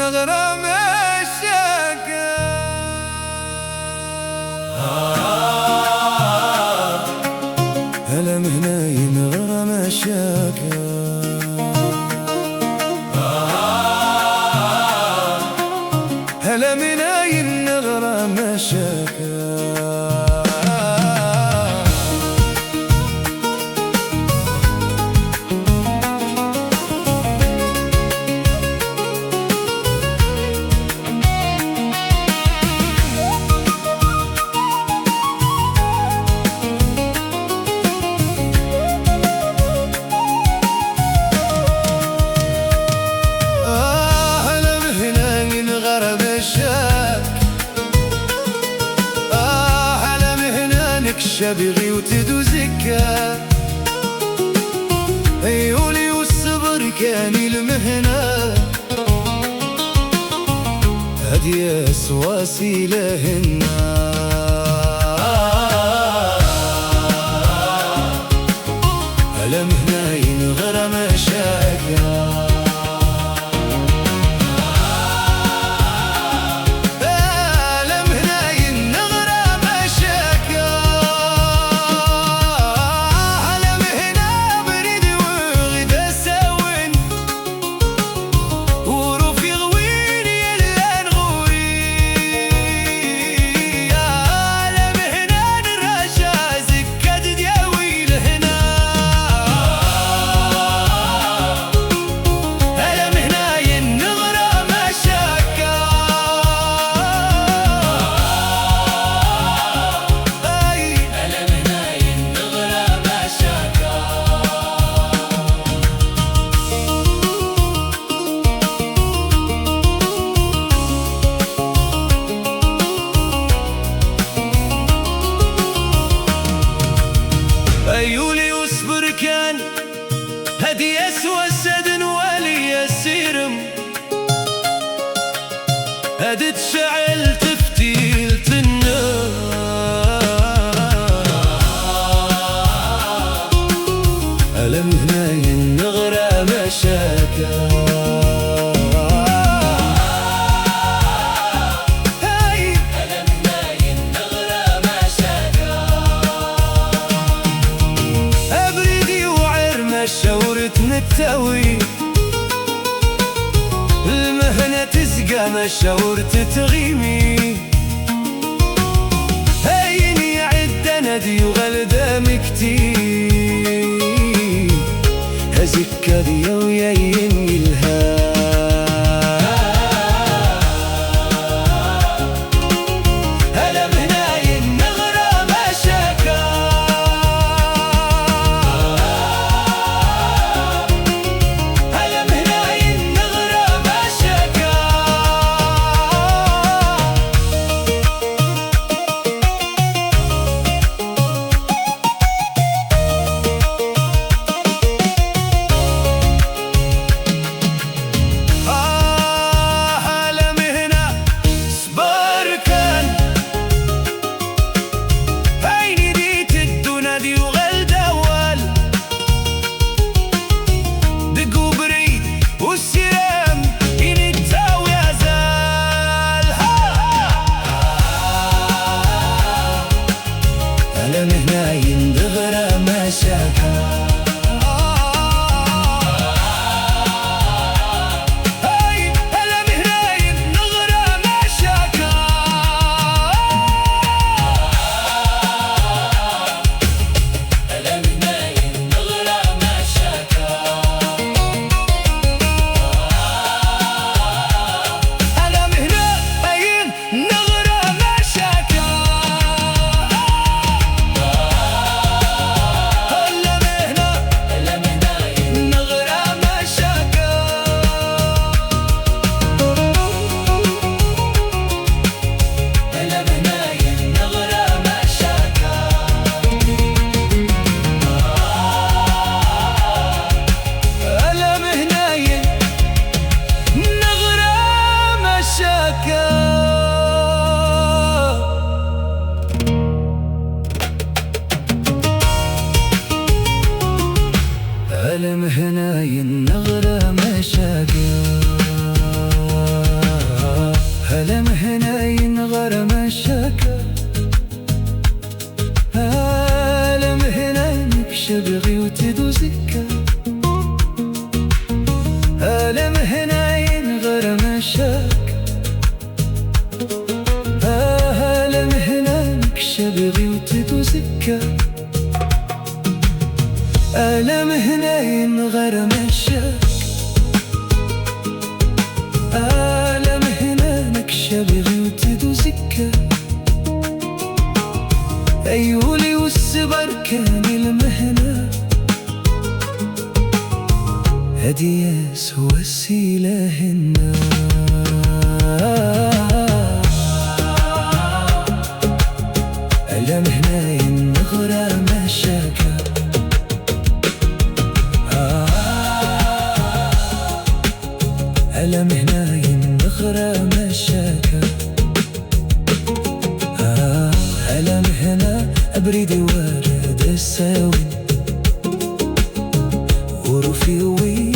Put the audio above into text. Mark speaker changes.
Speaker 1: نغرم الشقا هلا مهناي نغرم الشقا هلا مهناي نغرم الشقا شبغي وتدوزكا عيوني والصبر كان المهنة هدي أسواسي لهن هلا مهناي نغرم شاقا عيولي واصبر كان هدي أسوى السدن ولي السيرم هدي تشعل تفتيل النار ألم هناي النغرة مشاكا شورت نتاوي المهنة تسقى ما شورت تغيمي هيني عد ندي وغلدام كتير هزك دي ويايني الها
Speaker 2: مشاقة هلا مهنا ينغر مشاقة هلا مهنا نكشبغي وتدوزكا هلا مهنا ينغر مشاقة هلا مهنا نكشبغي وتدوزكا ألم هنا ينغر مشاك ألم هنا نكشبغي وتدوزكا أيولي والسبر كان المهنة هدياس وسيلة هنا ألم هنا ينغر مشاك ألم هنا ينغر مشاكا ألم هنا أبريد وارد الساوي ورفيوي